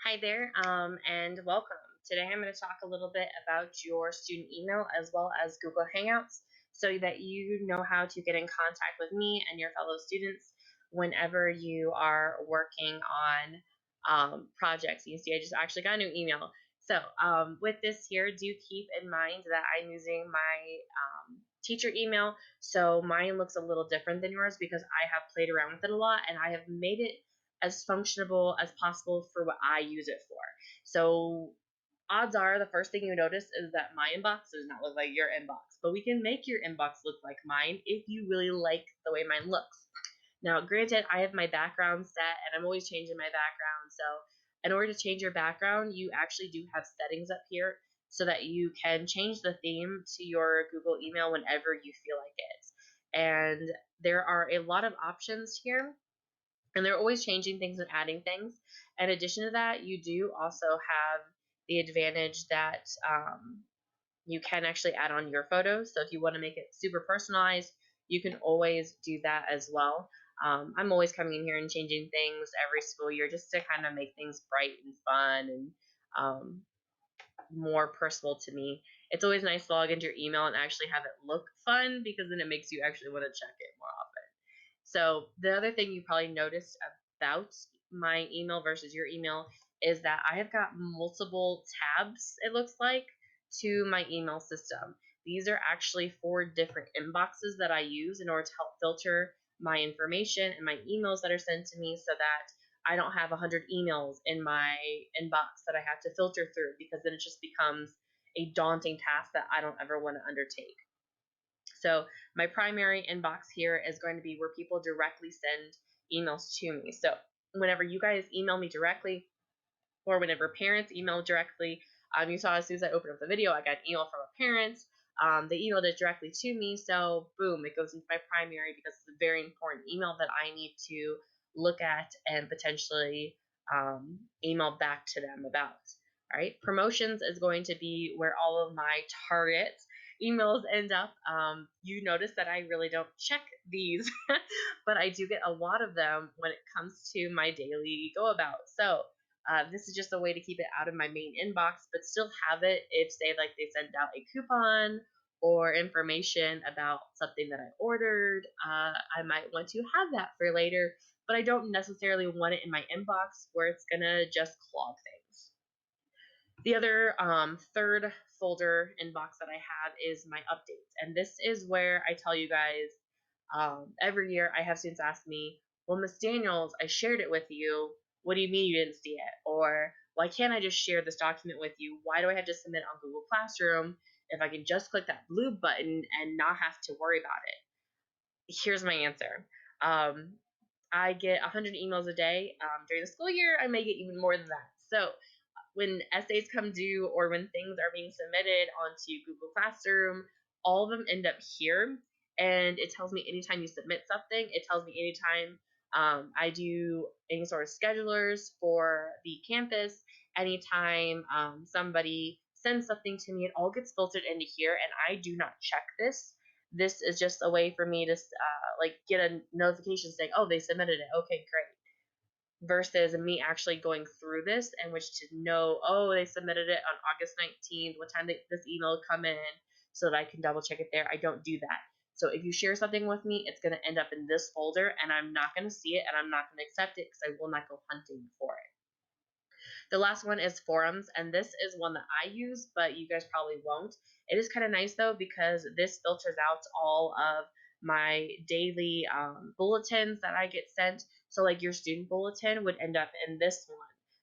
Hi there, and welcome. Today I'm going to talk a little bit about your student email as well as Google Hangouts so that you know how to get in contact with me and your fellow students whenever you are working on projects. You see, I just actually got a new email. So with this here, do keep in mind that I'm using my teacher email. So mine looks a little different than yours because I have played around with it a lot and I have made it as functionable as possible for what I use it for. So odds are the first thing you notice is that my inbox does not look like your inbox, but we can make your inbox look like mine if you really like the way mine looks. Now, granted, I have my background set and I'm always changing my background. So in order to change your background, you actually do have settings up here so that you can change the theme to your Google email whenever you feel like it. And there are a lot of options here, and they're always changing things and adding things. In addition to that, you do also have the advantage that you can actually add on your photos. So if you want to make it super personalized, you can always do that as well. I'm always coming in here and changing things every school year just to kind of make things bright and fun and more personal to me. It's always nice to log into your email and actually have it look fun because then it makes you actually want to check it more often. So the other thing you probably noticed about my email versus your email is that I have got multiple tabs, it looks like, to my email system. These are actually 4 different inboxes that I use in order to help filter my information and my emails that are sent to me so that I don't have 100 emails in my inbox that I have to filter through, because then it just becomes a daunting task that I don't ever want to undertake. So my primary inbox here is going to be where people directly send emails to me. So whenever you guys email me directly, or whenever parents email directly, you saw as soon as I opened up the video, I got an email from a parent. They emailed it directly to me, so boom, it goes into my primary because it's a very important email that I need to look at and potentially email back to them about. All right, promotions is going to be where all of my target emails end up. You notice that I really don't check these, but I do get a lot of them when it comes to my daily go about. So this is just a way to keep it out of my main inbox, but still have it if, say, like they send out a coupon or information about something that I ordered. I might want to have that for later, but I don't necessarily want it in my inbox where it's gonna just clog things. The other third folder inbox that I have is my updates, and this is where I tell you guys every year I have students ask me, well, Miss Daniels, I shared it with you. What do you mean you didn't see it? Or why can't I just share this document with you? Why do I have to submit on Google Classroom if I can just click that blue button and not have to worry about it? Here's my answer. I get 100 emails a day. During the school year, I may get even more than that. So when essays come due or when things are being submitted onto Google Classroom, all of them end up here. And it tells me anytime you submit something, it tells me anytime I do any sort of schedulers for the campus, anytime somebody sends something to me, it all gets filtered into here, and I do not check this. This is just a way for me to get a notification saying, oh, they submitted it. Okay, great, versus me actually going through this and which to know, oh, they submitted it on August 19th, what time this email will come in, so that I can double check it there. I don't do that. So if you share something with me, it's going to end up in this folder, and I'm not going to see it, and I'm not going to accept it because I will not go hunting for it. The last one is forums, and this is one that I use, but you guys probably won't. It is kind of nice though because this filters out all of my daily bulletins that I get sent. So like your student bulletin would end up in this one,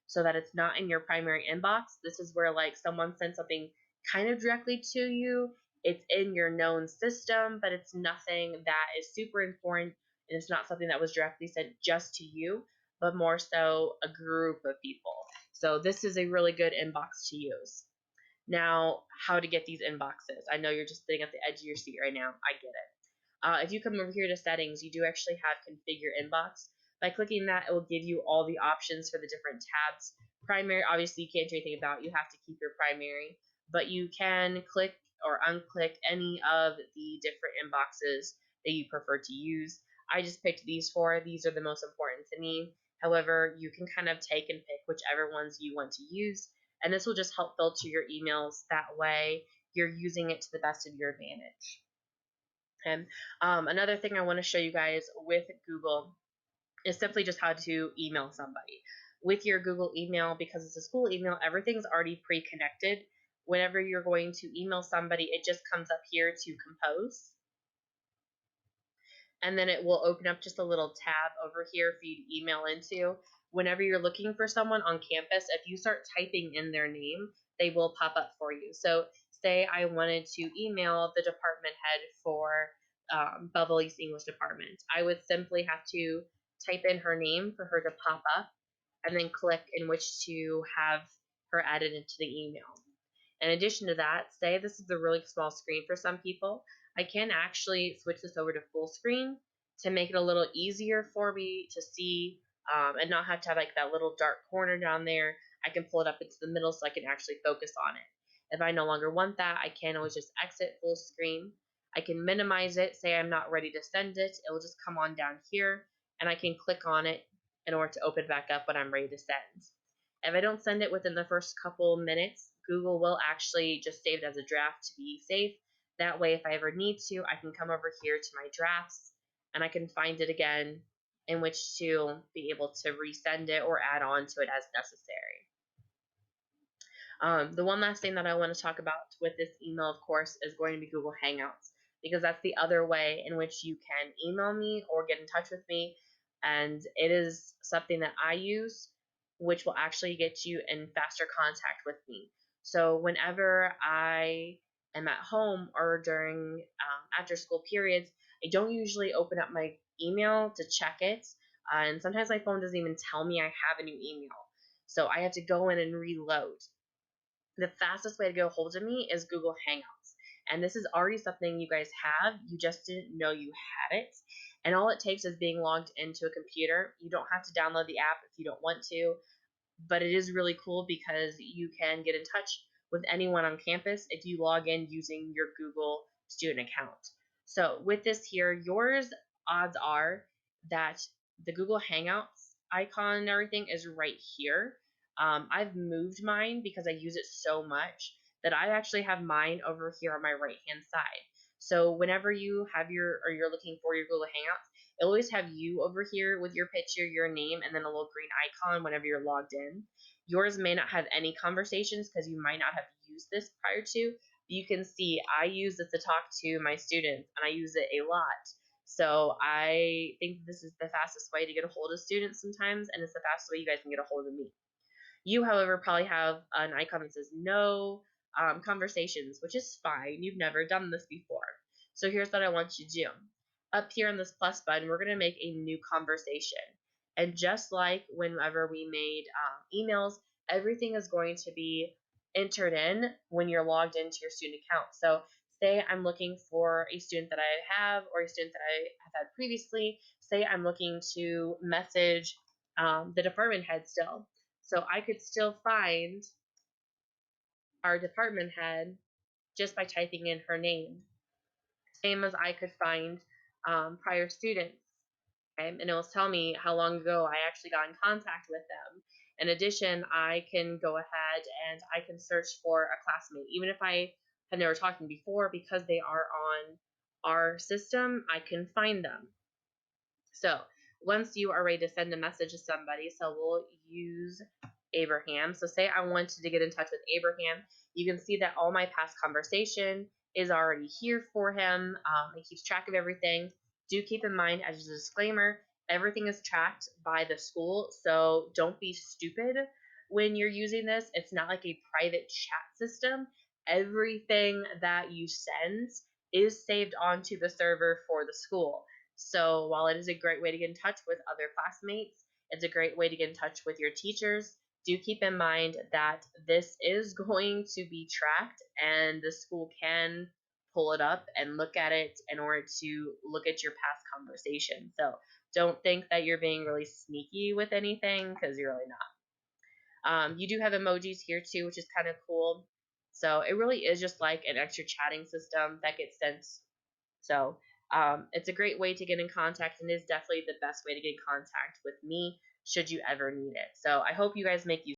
so that it's not in your primary inbox. This is where like someone sent something kind of directly to you. It's in your known system, but it's nothing that is super important, and it's not something that was directly sent just to you, but more so a group of people. So this is a really good inbox to use. Now, how to get these inboxes. I know you're just sitting at the edge of your seat right now. I get it. If you come over here to settings, you do actually have configure inbox. By clicking that, it will give you all the options for the different tabs. Primary, obviously you can't do anything about. You have to keep your primary, but you can click or unclick any of the different inboxes that you prefer to use. I just picked these 4. These are the most important to me. However, you can kind of take and pick whichever ones you want to use, and this will just help filter your emails. That way, you're using it to the best of your advantage. And another thing I want to show you guys with Google is simply just how to email somebody. With your Google email, because it's a school email, everything's already pre-connected. Whenever you're going to email somebody, it just comes up here to compose, and then it will open up just a little tab over here for you to email into. Whenever you're looking for someone on campus, if you start typing in their name, they will pop up for you. So say I wanted to email the department head for Beverly East English Department. I would simply have to type in her name for her to pop up, and then click in which to have her added into the email. In addition to that, say this is a really small screen for some people, I can actually switch this over to full screen to make it a little easier for me to see, and not have to have like that little dark corner down there. I can pull it up into the middle so I can actually focus on it. If I no longer want that, I can always just exit full screen. I can minimize it, say I'm not ready to send it, it will just come on down here, and I can click on it in order to open back up when I'm ready to send. If I don't send it within the first couple minutes, Google will actually just save it as a draft to be safe. That way, if I ever need to, I can come over here to my drafts and I can find it again in which to be able to resend it or add on to it as necessary. The one last thing that I want to talk about with this email, of course, is going to be Google Hangouts, because that's the other way in which you can email me or get in touch with me. And it is something that I use, which will actually get you in faster contact with me. So whenever I am at home or during after school periods, I don't usually open up my email to check it. And sometimes my phone doesn't even tell me I have a new email. So I have to go in and reload. The fastest way to get a hold of me is Google Hangouts. And this is already something you guys have. You just didn't know you had it. And all it takes is being logged into a computer. You don't have to download the app if you don't want to, but it is really cool because you can get in touch with anyone on campus if you log in using your Google student account. So with this here, yours odds are that the Google Hangouts icon and everything is right here. I've moved mine because I use it so much that I actually have mine over here on my right hand side. So whenever you have you're looking for your Google Hangouts, it'll always have you over here with your picture, your name, and then a little green icon whenever you're logged in. Yours may not have any conversations because you might not have used this prior to. But you can see I use this to talk to my students, and I use it a lot. So I think this is the fastest way to get a hold of students sometimes, and it's the fastest way you guys can get a hold of me. You, however, probably have an icon that says no conversations, which is fine. You've never done this before. So here's what I want you to do. Up here on this plus button, we're going to make a new conversation. And just like whenever we made emails, everything is going to be entered in when you're logged into your student account. So say I'm looking for a student that I have or a student that I have had previously. Say I'm looking to message the department head still. So I could still find our department head just by typing in her name. Same as I could find prior students. Okay? And it will tell me how long ago I actually got in contact with them. In addition, I can go ahead and I can search for a classmate. Even if I had never talked to them before, because they are on our system, I can find them. So once you are ready to send a message to somebody, so we'll use Abraham. So say I wanted to get in touch with Abraham, you can see that all my past conversation is already here for him. It keeps track of everything. Do keep in mind, as a disclaimer, everything is tracked by the school, so don't be stupid when you're using this. It's not like a private chat system. Everything that you send is saved onto the server for the school. So while it is a great way to get in touch with other classmates, it's a great way to get in touch with your teachers. Do keep in mind that this is going to be tracked, and the school can pull it up and look at it in order to look at your past conversation. So don't think that you're being really sneaky with anything, because you're really not. You do have emojis here too, which is kind of cool. So it really is just like an extra chatting system that gets sent. So it's a great way to get in contact, and is definitely the best way to get in contact with me. should you ever need it. So I hope you guys make use